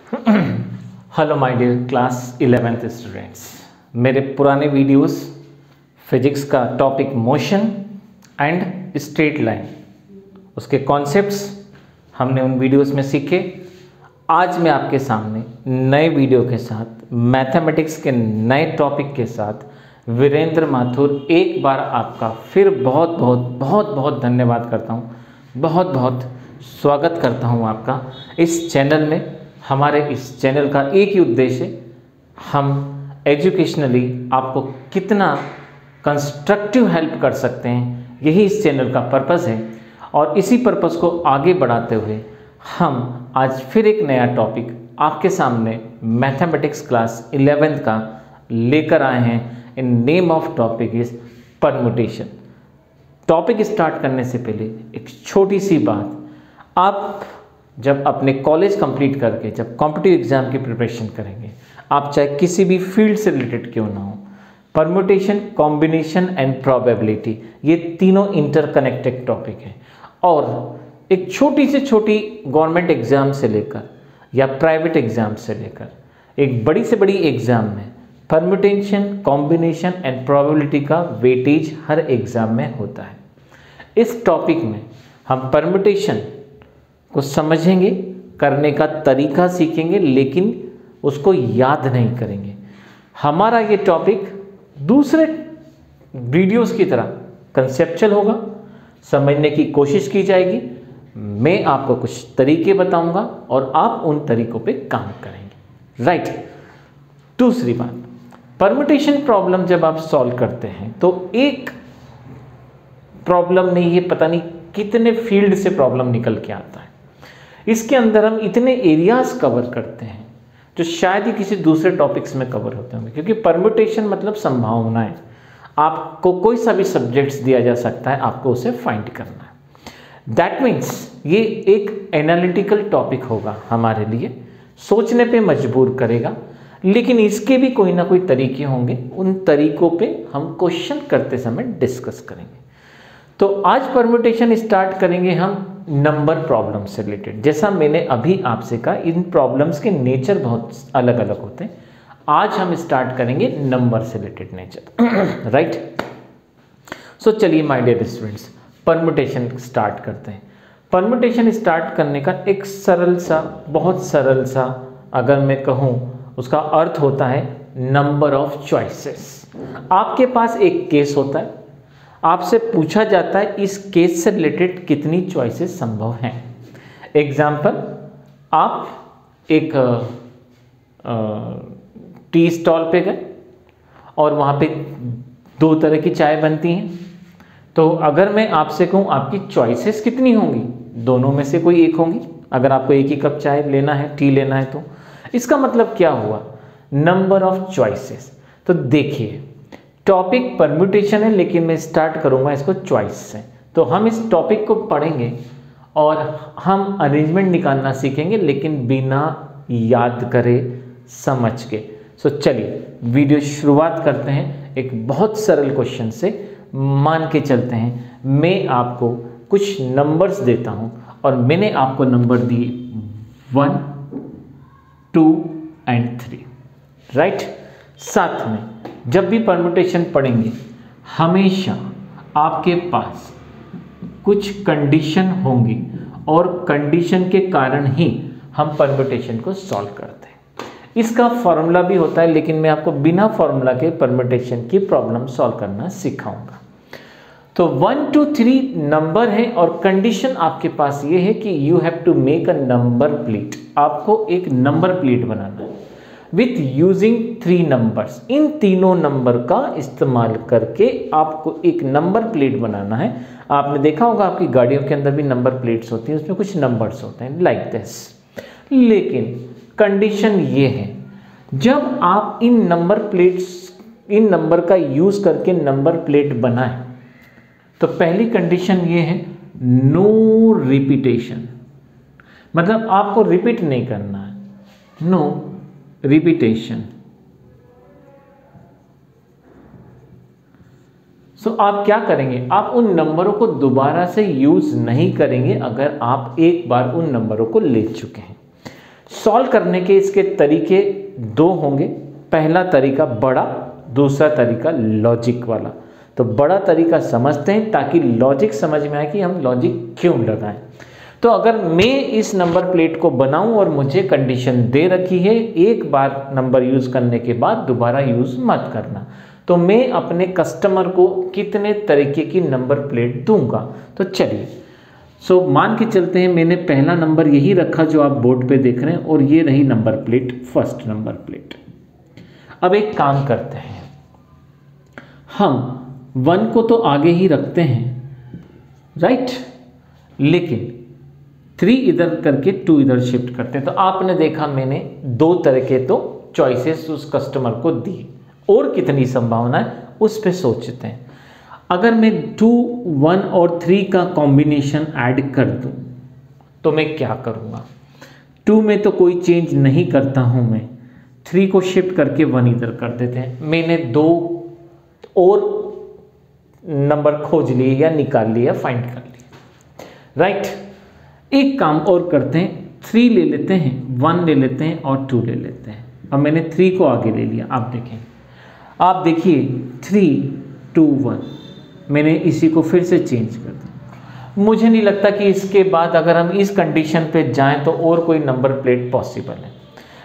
Hello my dear class 11th students. मेरे पुराने videos physics का topic motion and straight line, उसके concepts हमने उन वीडियोस में सीखे। आज मैं आपके सामने नए वीडियो के साथ मैथमेटिक्स के नए टॉपिक के साथ वीरेंद्र माथुर एक बार आपका फिर बहुत बहुत बहुत बहुत धन्यवाद करता हूँ, बहुत बहुत स्वागत करता हूँ आपका इस चैनल में। हमारे इस चैनल का एक ही उद्देश्य है, हम एजुकेशनली आपको कितना कंस्ट्रक्टिव हेल्प कर सकते हैं, यही इस चैनल का पर्पस है। और इसी पर्पस को आगे बढ़ाते हुए हम आज फिर एक नया टॉपिक आपके सामने मैथमेटिक्स क्लास 11th का लेकर आए हैं। In name of topic is permutation. Topic start करने से पहले एक छोटी सी बात, आप जब अपने कॉलेज कंप्लीट करके जब कॉम्पिटिटिव एग्जाम की प्रिपरेशन करेंगे, आप चाहे किसी भी फील्ड से रिलेटेड क्यों ना हो, परम्यूटेशन, कॉम्बिनेशन एंड प्रोबेबिलिटी, ये तीनों इंटरकनेक्टेड टॉपिक है। और एक छोटी से छोटी गवर्नमेंट एग्जाम से लेकर या प्राइवेट एग्जाम से लेकर एक बड़ी से बड़ी एग्जाम में परम्यूटेशन, कॉम्बिनेशन एंड प्रोबेबिलिटी का वेटेज हर एग्जाम में होता है। इस टॉपिक में हम परम्यूटेशन को समझेंगे, करने का तरीका सीखेंगे, लेकिन उसको याद नहीं करेंगे। हमारा ये टॉपिक दूसरे वीडियोस की तरह कंसेप्चुअल होगा, समझने की कोशिश की जाएगी। मैं आपको कुछ तरीके बताऊंगा और आप उन तरीकों पे काम करेंगे, राइट। दूसरी बात, परम्यूटेशन प्रॉब्लम जब आप सॉल्व करते हैं तो एक प्रॉब्लम नहीं, ये पता नहीं कितने फील्ड से प्रॉब्लम निकल के आता है। इसके अंदर हम इतने एरियाज कवर करते हैं जो शायद ही किसी दूसरे टॉपिक्स में कवर होते होंगे, क्योंकि परम्यूटेशन मतलब संभावनाएं। आपको कोई सा भी सब्जेक्ट्स दिया जा सकता है, आपको उसे फाइंड करना है। दैट मीन्स ये एक एनालिटिकल टॉपिक होगा, हमारे लिए सोचने पे मजबूर करेगा, लेकिन इसके भी कोई ना कोई तरीके होंगे। उन तरीकों पे हम क्वेश्चन करते समय डिस्कस करेंगे। तो आज परम्यूटेशन स्टार्ट करेंगे हम नंबर प्रॉब्लम से रिलेटेड। जैसा मैंने अभी आपसे कहा, इन प्रॉब्लम्स के नेचर बहुत अलग अलग होते हैं। आज हम स्टार्ट करेंगे नंबर से रिलेटेड नेचर, राइट। सो चलिए my dear students, permutation start करते हैं। परम्यूटेशन स्टार्ट करने का एक सरल सा, बहुत सरल सा, अगर मैं कहूँ उसका अर्थ होता है नंबर ऑफ चॉइसेस। आपके पास एक केस होता है, आपसे पूछा जाता है इस केस से रिलेटेड कितनी चॉइसेस संभव हैं। एग्जाम्पल, आप एक टी स्टॉल पे गए और वहाँ पे दो तरह की चाय बनती हैं। तो अगर मैं आपसे कहूँ आपकी चॉइसेस कितनी होंगी, दोनों में से कोई एक होंगी। अगर आपको एक ही कप चाय लेना है, टी लेना है, तो इसका मतलब क्या हुआ, नंबर ऑफ चॉइसेस। तो देखिए, टॉपिक परम्यूटेशन है, लेकिन मैं स्टार्ट करूंगा इसको चॉइस से। तो हम इस टॉपिक को पढ़ेंगे और हम अरेंजमेंट निकालना सीखेंगे, लेकिन बिना याद करे, समझ के। सो चलिए वीडियो शुरुआत करते हैं एक बहुत सरल क्वेश्चन से। मान के चलते हैं मैं आपको कुछ नंबर्स देता हूं और मैंने आपको नंबर दिए 1, 2 एंड 3, राइट। साथ में जब भी परम्यूटेशन पढ़ेंगे, हमेशा आपके पास कुछ कंडीशन होंगी और कंडीशन के कारण ही हम परम्यूटेशन को सॉल्व करते हैं। इसका फॉर्मूला भी होता है, लेकिन मैं आपको बिना फॉर्मूला के परम्यूटेशन की प्रॉब्लम सॉल्व करना सिखाऊंगा। तो 1, 2, 3 नंबर है और कंडीशन आपके पास ये है कि you have to make a number plate. आपको एक नंबर प्लेट बनाना है विथ यूजिंग 3 नंबर्स। इन तीनों नंबर का इस्तेमाल करके आपको एक नंबर प्लेट बनाना है। आपने देखा होगा आपकी गाड़ियों के अंदर भी नंबर प्लेट्स होती हैं, उसमें कुछ नंबर्स होते हैं लाइक दिस। लेकिन कंडीशन ये है, जब आप इन नंबर का यूज करके नंबर प्लेट बनाएं, तो पहली कंडीशन ये है नो रिपीटेशन। मतलब आपको रिपीट नहीं करना है, नो रिपीटेशन। सो आप क्या करेंगे, आप उन नंबरों को दोबारा से यूज नहीं करेंगे अगर आप एक बार उन नंबरों को ले चुके हैं। सॉल्व करने के इसके तरीके दो होंगे। पहला तरीका बड़ा, दूसरा तरीका लॉजिक वाला। तो बड़ा तरीका समझते हैं ताकि लॉजिक समझ में आए कि हम लॉजिक क्यों लगाएं। तो अगर मैं इस नंबर प्लेट को बनाऊं और मुझे कंडीशन दे रखी है एक बार नंबर यूज़ करने के बाद दोबारा यूज़ मत करना, तो मैं अपने कस्टमर को कितने तरीके की नंबर प्लेट दूंगा। तो चलिए मान के चलते हैं मैंने पहला नंबर यही रखा जो आप बोर्ड पे देख रहे हैं, और ये रही number plate, first number plate. अब एक काम करते हैं, हम 1 को तो आगे ही रखते हैं, राइट, लेकिन 3 इधर करके 2 इधर शिफ्ट करते हैं। तो आपने देखा मैंने 2 तरह के तो चॉइसेस उस कस्टमर को दी, और कितनी संभावना है उस पे सोचते हैं। अगर मैं 2, 1 और 3 का कॉम्बिनेशन ऐड कर दूं तो मैं क्या करूंगा। 2 में तो कोई चेंज नहीं करता हूं मैं, 3 को शिफ्ट करके 1 इधर कर देते हैं। मैंने 2 और नंबर खोज लिए या निकाल लिए या फाइंड कर लिए, राइट। एक काम और करते हैं, 3 ले लेते हैं, 1 ले लेते हैं और 2 ले लेते हैं। अब मैंने 3 को आगे ले लिया। आप देखिए 3, 2, 1, मैंने इसी को फिर से चेंज कर दिया। मुझे नहीं लगता कि इसके बाद अगर हम इस कंडीशन पे जाएं तो और कोई नंबर प्लेट पॉसिबल है।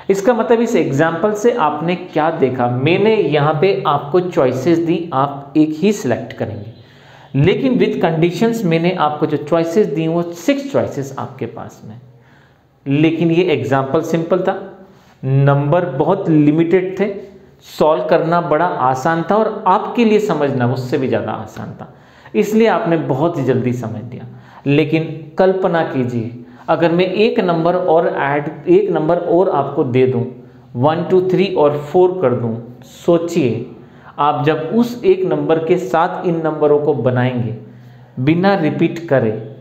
इसका मतलब इस एग्जाम्पल से आपने क्या देखा, मैंने यहाँ पे आपको चॉइसेस दी, आप एक ही सिलेक्ट करेंगे, लेकिन विद कंडीशंस मैंने आपको जो चॉइसेस दी वो 6 चॉइसेस आपके पास में। लेकिन ये एग्जाम्पल सिंपल था, नंबर बहुत लिमिटेड थे, सॉल्व करना बड़ा आसान था और आपके लिए समझना उससे भी ज़्यादा आसान था, इसलिए आपने बहुत ही जल्दी समझ लिया। लेकिन कल्पना कीजिए अगर मैं एक नंबर और आपको दे दूं, 1, 2, 3 और 4 कर दूं, सोचिए आप जब उस एक नंबर के साथ इन नंबरों को बनाएंगे, बिना रिपीट करे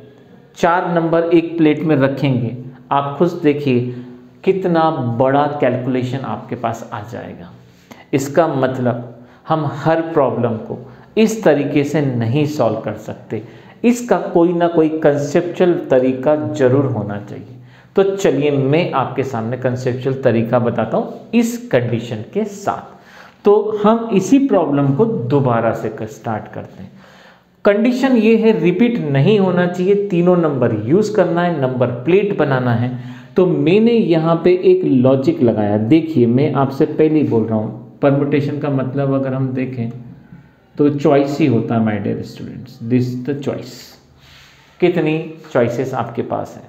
4 नंबर एक प्लेट में रखेंगे, आप खुद देखिए कितना बड़ा कैलकुलेशन आपके पास आ जाएगा। इसका मतलब हम हर प्रॉब्लम को इस तरीके से नहीं सॉल्व कर सकते, इसका कोई ना कोई कंसेप्चुअल तरीका जरूर होना चाहिए। तो चलिए मैं आपके सामने कंसेप्चुअल तरीका बताता हूँ इस कंडीशन के साथ। तो हम इसी प्रॉब्लम को दोबारा से स्टार्ट करते हैं। कंडीशन ये है, रिपीट नहीं होना चाहिए, तीनों नंबर यूज़ करना है, नंबर प्लेट बनाना है। तो मैंने यहाँ पे एक लॉजिक लगाया। देखिए मैं आपसे पहले ही बोल रहा हूँ, परमुटेशन का मतलब अगर हम देखें तो चॉइस ही होता है my dear students, this the choice. कितनी चॉइसेस आपके पास है।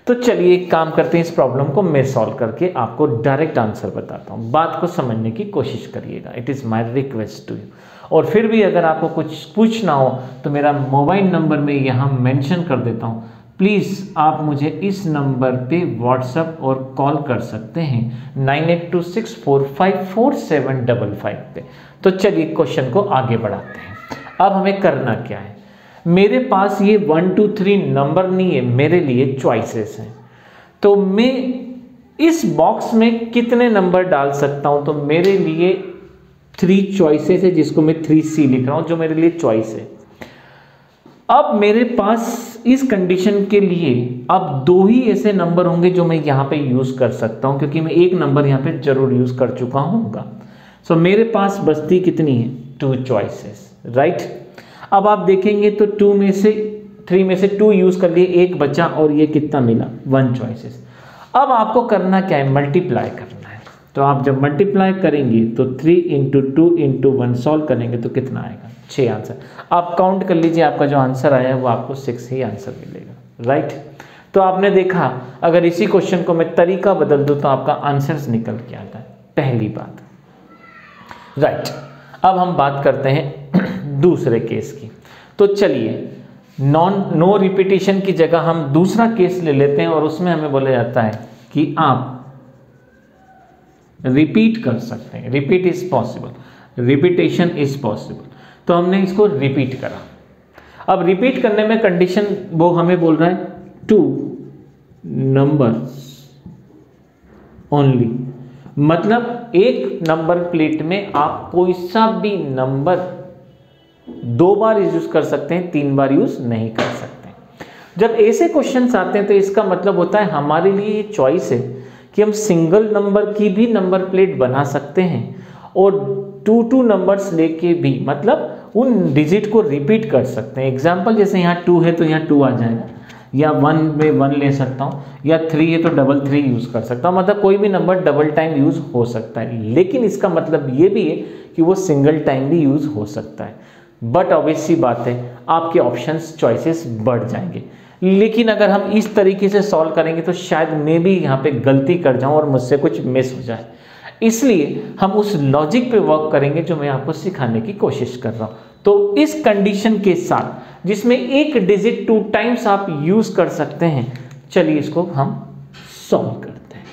तो चलिए एक काम करते हैं, इस प्रॉब्लम को मैं सॉल्व करके आपको डायरेक्ट आंसर बताता हूँ। बात को समझने की कोशिश करिएगा, it is my request to you. और फिर भी अगर आपको कुछ पूछना हो तो मेरा मोबाइल नंबर मैं यहाँ मेंशन कर देता हूँ, प्लीज़ आप मुझे इस नंबर पे व्हाट्सएप और कॉल कर सकते हैं 9826454755 पे। तो चलिए क्वेश्चन को आगे बढ़ाते हैं। अब हमें करना क्या है, मेरे पास ये 1, 2, 3 नंबर नहीं है, मेरे लिए चॉइसेस हैं। तो मैं इस बॉक्स में कितने नंबर डाल सकता हूं, तो मेरे लिए 3 चॉइसेस है, जिसको मैं 3C लिख रहा हूं, जो मेरे लिए चॉइस है। अब मेरे पास इस कंडीशन के लिए अब 2 ही ऐसे नंबर होंगे जो मैं यहाँ पे यूज़ कर सकता हूँ, क्योंकि मैं एक नंबर यहाँ पे जरूर यूज़ कर चुका हूँगा। सो मेरे पास बचती कितनी है, 2 चॉइसेस, राइट। अब आप देखेंगे तो 3 में से 2 यूज़ कर लिए, एक बचा और ये कितना मिला, 1 चॉइसेस। अब आपको करना क्या है, मल्टीप्लाई करना है। तो आप जब मल्टीप्लाई करेंगे तो 3 × 2 × 1 सॉल्व करेंगे तो कितना आएगा, 6 आंसर। आप काउंट कर लीजिए, आपका जो आंसर आया है वो आपको 6 ही आंसर मिलेगा, राइट। तो आपने देखा अगर इसी क्वेश्चन को मैं तरीका बदल दूं तो आपका आंसर्स निकल के आता है, पहली बात, राइट। अब हम बात करते हैं दूसरे केस की। तो चलिए नो रिपीटिशन की जगह हम दूसरा केस ले लेते हैं और उसमें हमें बोला जाता है कि आप रिपीट कर सकते हैं, repeat is possible, repetition is possible. तो हमने इसको रिपीट करा। अब रिपीट करने में कंडीशन वो हमें बोल रहा है 2 नंबर्स ओनली, मतलब एक नंबर प्लेट में आप कोई सा भी नंबर 2 बार यूज कर सकते हैं, 3 बार यूज नहीं कर सकते। जब ऐसे क्वेश्चंस आते हैं तो इसका मतलब होता है हमारे लिए ये चॉइस है कि हम सिंगल नंबर की भी नंबर प्लेट बना सकते हैं और 2 नंबर्स लेके भी, मतलब उन डिजिट को रिपीट कर सकते हैं। एग्जाम्पल जैसे यहाँ 2 है तो यहाँ 2 आ जाएगा, या 1 में 1 ले सकता हूँ, या 3 है तो डबल 3 यूज़ कर सकता हूँ, मतलब कोई भी नंबर डबल टाइम यूज़ हो सकता है। लेकिन इसका मतलब ये भी है कि वो सिंगल टाइम भी यूज़ हो सकता है। बट ऑब्वियस सी बात है, आपके ऑप्शंस चॉइसेस बढ़ जाएंगे। लेकिन अगर हम इस तरीके से सॉल्व करेंगे तो शायद मैं भी यहाँ पे गलती कर जाऊँ और मुझसे कुछ मिस हो जाए, इसलिए हम उस लॉजिक पे वर्क करेंगे जो मैं आपको सिखाने की कोशिश कर रहा हूँ। तो इस कंडीशन के साथ जिसमें एक डिजिट 2 टाइम्स आप यूज़ कर सकते हैं, चलिए इसको हम सॉल्व करते हैं।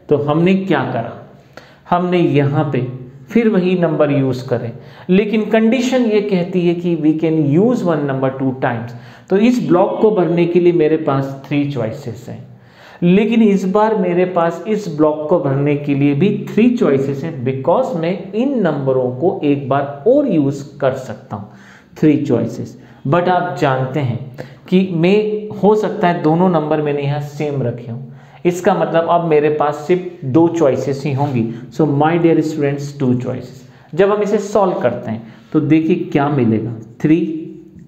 तो हमने क्या करा, हमने यहाँ पे फिर वही नंबर यूज़ करें, लेकिन कंडीशन ये कहती है कि we can use 1 number 2 times. तो इस ब्लॉक को भरने के लिए मेरे पास 3 चॉइसेस हैं, लेकिन इस बार मेरे पास इस ब्लॉक को भरने के लिए भी 3 चॉइसेस हैं, बिकॉज मैं इन नंबरों को एक बार और यूज़ कर सकता हूँ। 3 चॉइसेस, बट आप जानते हैं कि मैं हो सकता है दोनों नंबर मैंने यहाँ सेम रखे हों, इसका मतलब अब मेरे पास सिर्फ 2 चॉइसेस ही होंगी। So my dear students, 2 choices. जब हम इसे सॉल्व करते हैं तो देखिए क्या मिलेगा, 3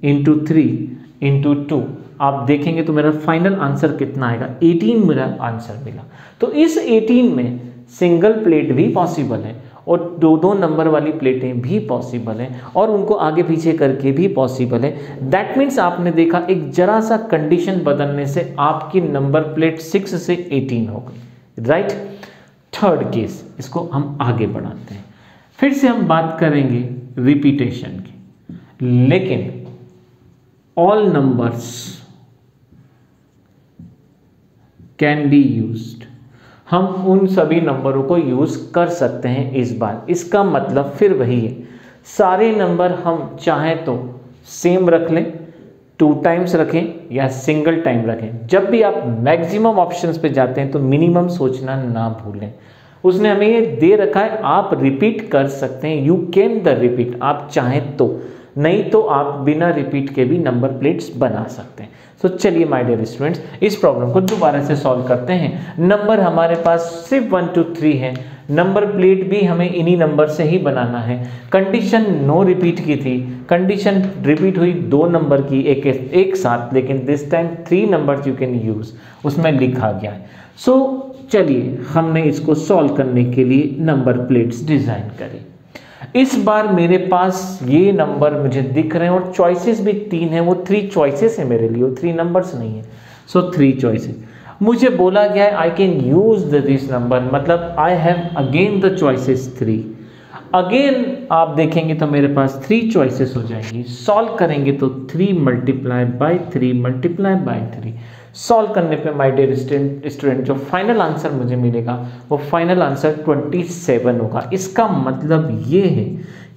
× 3 × 2, आप देखेंगे तो मेरा फाइनल आंसर कितना आएगा, 18 मेरा आंसर मिला। तो इस 18 में सिंगल प्लेट भी पॉसिबल है और 2 नंबर वाली प्लेटें भी पॉसिबल हैं और उनको आगे पीछे करके भी पॉसिबल है। दैट मीन्स आपने देखा एक जरा सा कंडीशन बदलने से आपकी नंबर प्लेट 6 से 18 हो गई, राइट। थर्ड केस, इसको हम आगे बढ़ाते हैं। फिर से हम बात करेंगे रिपीटेशन की, लेकिन all numbers can be used, हम उन सभी नंबरों को यूज़ कर सकते हैं इस बार। इसका मतलब फिर वही है, सारे नंबर हम चाहें तो सेम रख लें, 2 टाइम्स रखें या सिंगल टाइम रखें। जब भी आप मैक्सिमम ऑप्शंस पे जाते हैं तो मिनिमम सोचना ना भूलें। उसने हमें ये दे रखा है, आप रिपीट कर सकते हैं, यू कैन द रिपीट, आप चाहें तो, नहीं तो आप बिना रिपीट के भी नंबर प्लेट्स बना सकते हैं। तो चलिए माय डियर स्टूडेंट्स, इस प्रॉब्लम को दोबारा से सॉल्व करते हैं। नंबर हमारे पास सिर्फ 1 2 3 है, नंबर प्लेट भी हमें इन्हीं नंबर से ही बनाना है। कंडीशन नो रिपीट की थी, कंडीशन रिपीट हुई 2 नंबर की एक साथ, लेकिन this time 3 numbers you can use, उसमें लिखा गया है। सो चलिए हमने इसको सॉल्व करने के लिए नंबर प्लेट्स डिजाइन करी। इस बार मेरे पास ये नंबर मुझे दिख रहे हैं और चॉइसेस भी 3 हैं, वो 3 चॉइसेस है मेरे लिए, वो 3 नंबर्स नहीं है। सो 3 चॉइसेस मुझे बोला गया है, I can use this number, मतलब I have again the choices 3। Again आप देखेंगे तो मेरे पास 3 चॉइसेस हो जाएंगी। सॉल्व करेंगे तो 3 × 3 × 3 सॉल्व करने पे माय डियर स्टूडेंट जो फाइनल आंसर मुझे मिलेगा वो फाइनल आंसर 27 होगा। इसका मतलब ये है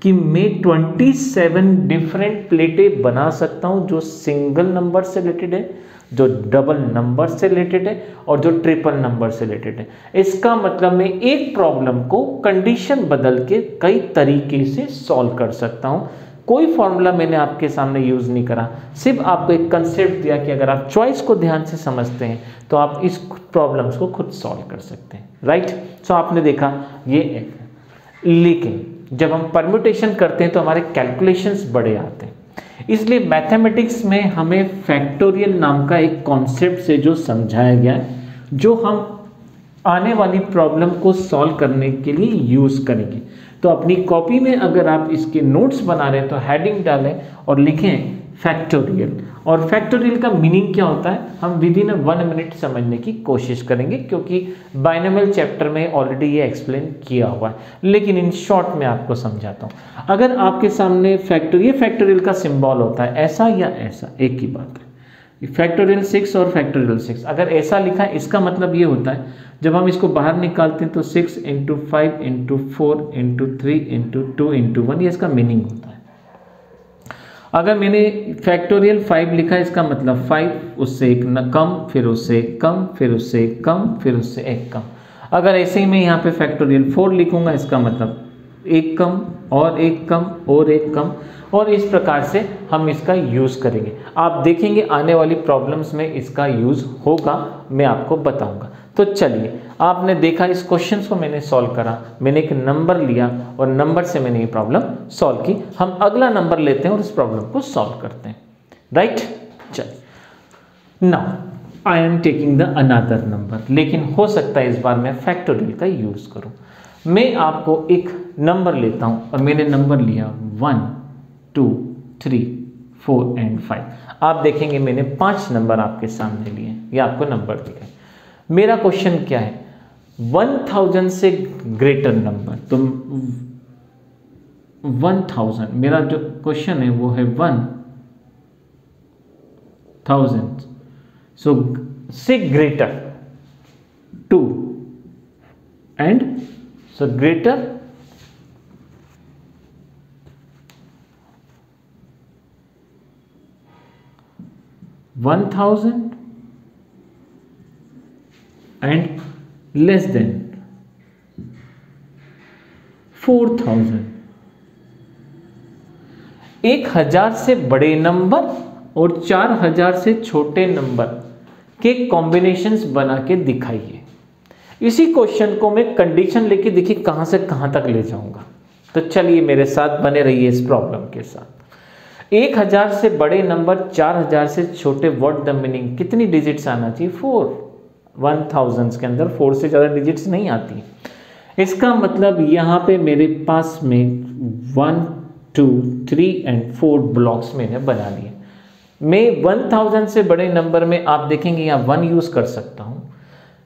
कि मैं 27 डिफरेंट प्लेटें बना सकता हूँ जो सिंगल नंबर से रिलेटेड है, जो डबल नंबर से रिलेटेड है और जो ट्रिपल नंबर से रिलेटेड है। इसका मतलब मैं एक प्रॉब्लम को कंडीशन बदल के कई तरीके से सॉल्व कर सकता हूँ। कोई फॉर्मूला मैंने आपके सामने यूज़ नहीं करा, सिर्फ आपको एक कंसेप्ट दिया कि अगर आप चॉइस को ध्यान से समझते हैं तो आप इस प्रॉब्लम्स को खुद सॉल्व कर सकते हैं, राइट। सो आपने देखा ये एक, लेकिन जब हम परम्यूटेशन करते हैं तो हमारे कैलकुलेशंस बड़े आते हैं। इसलिए मैथमेटिक्स में हमें फैक्टोरियल नाम का एक कॉन्सेप्ट से जो समझाया गया है, जो हम आने वाली प्रॉब्लम को सॉल्व करने के लिए यूज़ करेंगे। तो अपनी कॉपी में अगर आप इसके नोट्स बना रहे हैं तो हेडिंग डालें और लिखें फैक्टोरियल। और फैक्टोरियल का मीनिंग क्या होता है हम विद इन 1 मिनट समझने की कोशिश करेंगे, क्योंकि बाइनोमियल चैप्टर में ऑलरेडी ये एक्सप्लेन किया हुआ है, लेकिन इन शॉर्ट में आपको समझाता हूँ। अगर आपके सामने फैक्टोरियल का सिंबल होता है ऐसा या ऐसा, एक ही बात है। फैक्टोरियल 6 और फैक्टोरियल 6 अगर ऐसा लिखा है, इसका मतलब ये होता है जब हम इसको बाहर निकालते हैं तो 6 × 5 × 4 × 3 × 2 × 1, ये इसका मीनिंग होता है। अगर मैंने फैक्टोरियल 5 लिखा है, इसका मतलब 5, उससे एक न कम, फिर उससे एक कम, फिर उससे एक कम, फिर उससे एक कम। अगर ऐसे ही मैं यहाँ पे फैक्टोरियल 4 लिखूंगा, इसका मतलब एक कम और एक कम और एक कम। और इस प्रकार से हम इसका यूज़ करेंगे। आप देखेंगे आने वाली प्रॉब्लम्स में इसका यूज़ होगा, मैं आपको बताऊंगा। तो चलिए, आपने देखा इस क्वेश्चन को मैंने सॉल्व करा, मैंने एक नंबर लिया और नंबर से मैंने ये प्रॉब्लम सॉल्व की। हम अगला नंबर लेते हैं और इस प्रॉब्लम को सॉल्व करते हैं, राइट। चलिए, now I am taking the another number, लेकिन हो सकता है इस बार मैं फैक्टोरियल का यूज़ करूँ। मैं आपको एक नंबर लेता हूँ और मैंने नंबर लिया 1 2 3 4 एंड 5। आप देखेंगे मैंने 5 नंबर आपके सामने लिए, ये आपको नंबर दिए। मेरा क्वेश्चन क्या है, 1000 से ग्रेटर नंबर। तो 1000, मेरा जो क्वेश्चन है वो है 1000 से greater 2 and so greater 1000 and less than 4000। 1000 से बड़े नंबर और 4000 से छोटे नंबर के कॉम्बिनेशंस बना के दिखाइए। इसी क्वेश्चन को मैं कंडीशन लेके देखिए कहां से कहां तक ले जाऊंगा। तो चलिए मेरे साथ बने रहिए इस प्रॉब्लम के साथ। 1000 से बड़े नंबर 4000 से छोटे, व्हाट द मीनिंग, कितनी डिजिट्स आना चाहिए? 4। 1000 के अंदर 4 से ज़्यादा डिजिट्स नहीं आती। इसका मतलब यहाँ पे मेरे पास में 1 2 3 एंड 4 ब्लॉक्स मैंने बना लिए। मैं 1000 से बड़े नंबर में आप देखेंगे यहाँ 1 यूज़ कर सकता हूँ,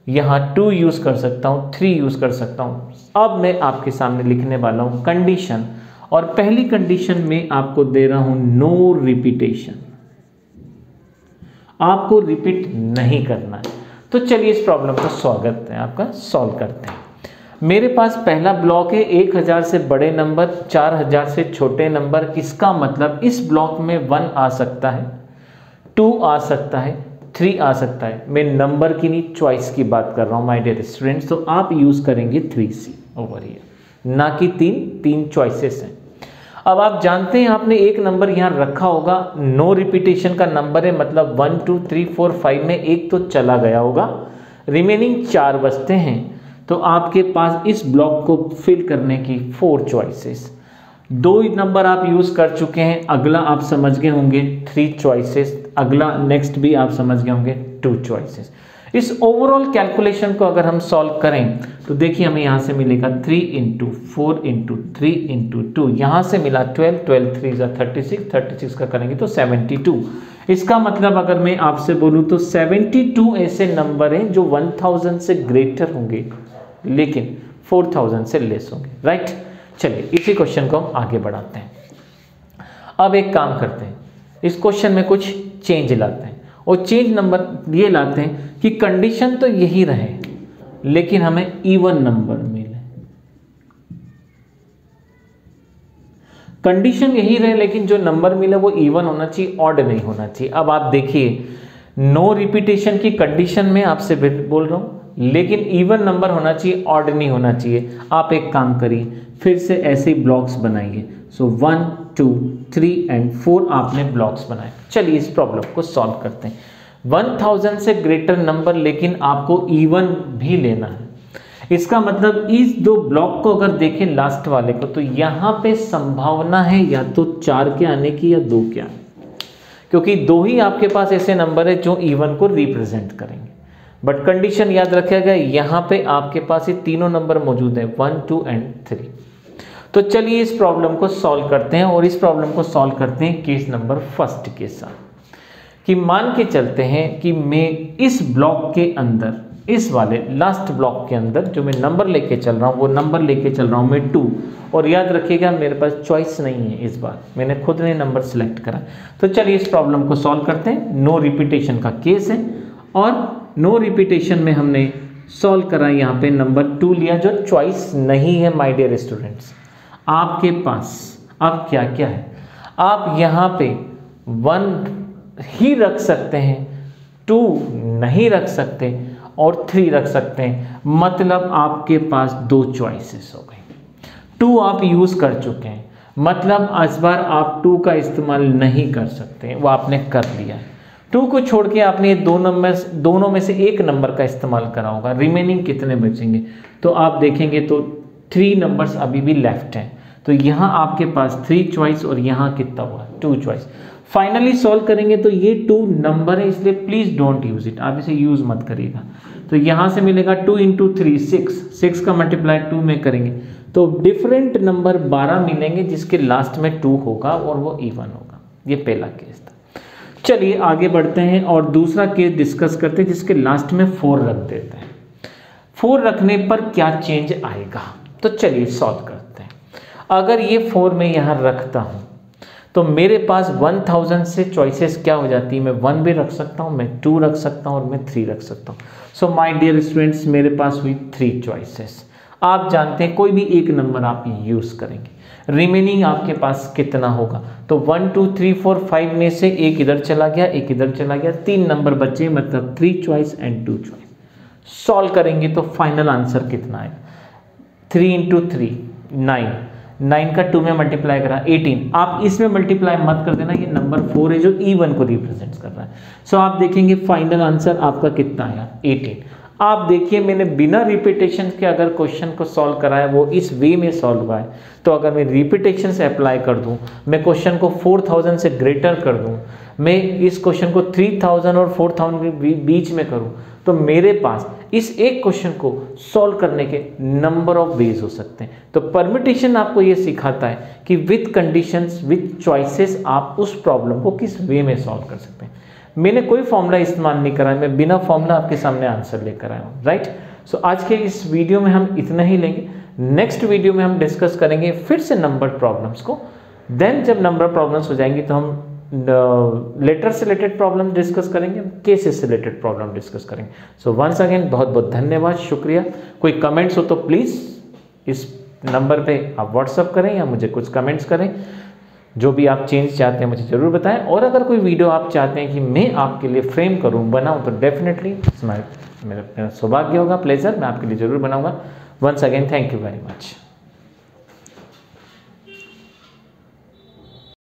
यहाँ 2 यूज़ कर सकता हूँ, 3 यूज़ कर सकता हूँ। अब मैं आपके सामने लिखने वाला हूँ कंडीशन, और पहली कंडीशन में आपको दे रहा हूँ नो रिपीटेशन, आपको रिपीट नहीं करना है। तो चलिए इस प्रॉब्लम का स्वागत है आपका, सॉल्व करते हैं। मेरे पास पहला ब्लॉक है 1000 से बड़े नंबर 4000 से छोटे नंबर। इसका मतलब इस ब्लॉक में 1 आ सकता है, 2 आ सकता है, 3 आ सकता है। मैं नंबर की नहीं चॉइस की बात कर रहा हूँ माय डियर स्टूडेंट्स। तो आप यूज़ करेंगे 3C ओवर हियर, ना कि 3 चॉइसेस हैं। अब आप जानते हैं आपने एक नंबर यहाँ रखा होगा, नो रिपीटेशन का नंबर है, मतलब 1 2 3 4 5 में एक तो चला गया होगा, रिमेनिंग 4 बचते हैं। तो आपके पास इस ब्लॉक को फिल करने की 4 चॉइसेस। 2 नंबर आप यूज़ कर चुके हैं, अगला आप समझ गए होंगे 3 चॉइसेस, अगला नेक्स्ट भी आप समझ गए होंगे 2 चॉइसेस। इस ओवरऑल कैलकुलेशन को अगर हम सॉल्व करें तो देखिए हमें यहाँ से मिलेगा 3 इंटू 4 इंटू 3 इंटू 2, यहाँ से मिला 12, 12 3 जा 36, 36 का करेंगे तो 72। इसका मतलब अगर मैं आपसे बोलूँ तो 72 ऐसे नंबर हैं जो 1000 से ग्रेटर होंगे लेकिन 4000 से लेस होंगे, राइट। चलिए इसी क्वेश्चन को हम आगे बढ़ाते हैं। अब एक काम करते हैं, इस क्वेश्चन में कुछ चेंज लाते हैं, और चेंज नंबर ये लाते हैं कि कंडीशन तो यही रहे लेकिन हमें इवन नंबर मिले। कंडीशन यही रहे लेकिन जो नंबर मिले वो इवन होना चाहिए, ऑड नहीं होना चाहिए। अब आप देखिए नो रिपीटेशन की कंडीशन में आपसे बोल रहा हूं, लेकिन इवन नंबर होना चाहिए, ऑड नहीं होना चाहिए। आप एक काम करिए, फिर से ऐसे ही ब्लॉक्स बनाइए। सो 1 2 3 एंड 4 आपने ब्लॉक्स बनाए। चलिए इस प्रॉब्लम को सॉल्व करते हैं। 1000 से ग्रेटर नंबर लेकिन आपको इवन भी लेना है। इसका मतलब इस 2 ब्लॉक को अगर देखें लास्ट वाले को, तो यहाँ पे संभावना है या तो 4 के आने की या 2 के आने, क्योंकि 2 ही आपके पास ऐसे नंबर है जो इवन को रिप्रेजेंट करेंगे। बट कंडीशन याद रखिएगा, यहाँ पे आपके पास ये तीनों नंबर मौजूद है 1 2 एंड 3। तो चलिए इस प्रॉब्लम को सॉल्व करते हैं, और इस प्रॉब्लम को सॉल्व करते हैं केस नंबर फर्स्ट के साथ। कि मान के चलते हैं कि मैं इस ब्लॉक के अंदर, इस वाले लास्ट ब्लॉक के अंदर जो मैं नंबर लेके चल रहा हूँ वो नंबर लेके चल रहा हूँ मैं 2। और याद रखिएगा मेरे पास चॉइस नहीं है, इस बार मैंने खुद ने नंबर सेलेक्ट करा। तो चलिए इस प्रॉब्लम को सॉल्व करते हैं। नो रिपीटेशन का केस है, और नो रिपीटेशन में हमने सॉल्व करा, यहाँ पे नंबर 2 लिया जो चॉइस नहीं है माय डियर स्टूडेंट्स। आपके पास अब क्या क्या है, आप यहाँ पे 1 ही रख सकते हैं, 2 नहीं रख सकते, और 3 रख सकते हैं। मतलब आपके पास 2 चॉइसेस हो गई। 2 आप यूज़ कर चुके हैं, मतलब इस बार आप 2 का इस्तेमाल नहीं कर सकते, वो आपने कर लिया है। 2 को छोड़ के आपने ये दोनों में से एक नंबर का इस्तेमाल करा होगा। रिमेनिंग कितने बचेंगे तो आप देखेंगे तो 3 नंबर्स अभी भी लेफ्ट हैं। तो यहाँ आपके पास 3 चॉइस और यहाँ कितना हुआ 2 चॉइस। फाइनली सॉल्व करेंगे तो ये 2 नंबर है, इसलिए प्लीज़ डोंट यूज़ इट, आप इसे यूज़ मत करिएगा। तो यहाँ से मिलेगा 2 × 3 6 का मल्टीप्लाई 2 में करेंगे तो डिफरेंट नंबर 12 मिलेंगे जिसके लास्ट में 2 होगा और वो इवन होगा। ये पहला केस था। चलिए आगे बढ़ते हैं और दूसरा केस डिस्कस करते हैं जिसके लास्ट में 4 रख देते हैं। 4 रखने पर क्या चेंज आएगा, तो चलिए सॉल्व करते हैं। अगर ये 4 मैं यहाँ रखता हूँ तो मेरे पास 1000 से चॉइसेस क्या हो जाती है, मैं 1 भी रख सकता हूँ, मैं 2 रख सकता हूँ और मैं 3 रख सकता हूँ। सो माय डियर स्टूडेंट्स, मेरे पास हुई 3 चॉइसेस। आप जानते हैं कोई भी एक नंबर आप यूज़ करेंगे, रिमेनिंग आपके पास कितना होगा, तो 1 2 3 4 5 में से एक इधर चला गया, एक इधर चला गया, 3 नंबर बचे, मतलब 3 चॉइस एंड 2 चॉइस। सॉल्व करेंगे तो फाइनल आंसर कितना आएगा, 3 × 3 9 का 2 में मल्टीप्लाई करा 18। आप इसमें मल्टीप्लाई मत कर देना, ये नंबर 4 है जो इवन को रिप्रेजेंट कर रहा है। सो आप देखेंगे फाइनल आंसर आपका कितना आया 18। आप देखिए मैंने बिना रिपीटेशन के अगर क्वेश्चन को सॉल्व कराया, वो इस वे में सॉल्व हुआ है। तो अगर मैं रिपीटेशन से अप्लाई कर दूं, मैं क्वेश्चन को 4000 से ग्रेटर कर दूं, मैं इस क्वेश्चन को 3000 और 4000 के बीच में करूं, तो मेरे पास इस एक क्वेश्चन को सॉल्व करने के नंबर ऑफ वेज हो सकते हैं। तो परम्यूटेशन आपको ये सिखाता है कि विथ कंडीशंस, विथ चॉइसेस आप उस प्रॉब्लम को किस वे में सॉल्व कर सकते हैं। मैंने कोई फॉर्मूला इस्तेमाल नहीं करा है, मैं बिना फॉर्मूला आपके सामने आंसर लेकर आया हूँ, राइट। सो आज के इस वीडियो में हम इतना ही लेंगे। नेक्स्ट वीडियो में हम डिस्कस करेंगे फिर से नंबर प्रॉब्लम्स को। देन जब नंबर प्रॉब्लम्स हो जाएंगी तो हम लेटर से रिलेटेड प्रॉब्लम डिस्कस करेंगे, केसेस से रिलेटेड प्रॉब्लम डिस्कस करेंगे। सो वंस अगेन बहुत बहुत धन्यवाद, शुक्रिया। कोई कमेंट्स हो तो प्लीज़ इस नंबर पे आप व्हाट्सअप करें या मुझे कुछ कमेंट्स करें। जो भी आप चेंज चाहते हैं मुझे ज़रूर बताएं, और अगर कोई वीडियो आप चाहते हैं कि मैं आपके लिए फ्रेम करूं, बनाऊं, तो डेफिनेटली मेरा सौभाग्य होगा, प्लेजर, मैं आपके लिए ज़रूर बनाऊंगा। Once again thank you very much.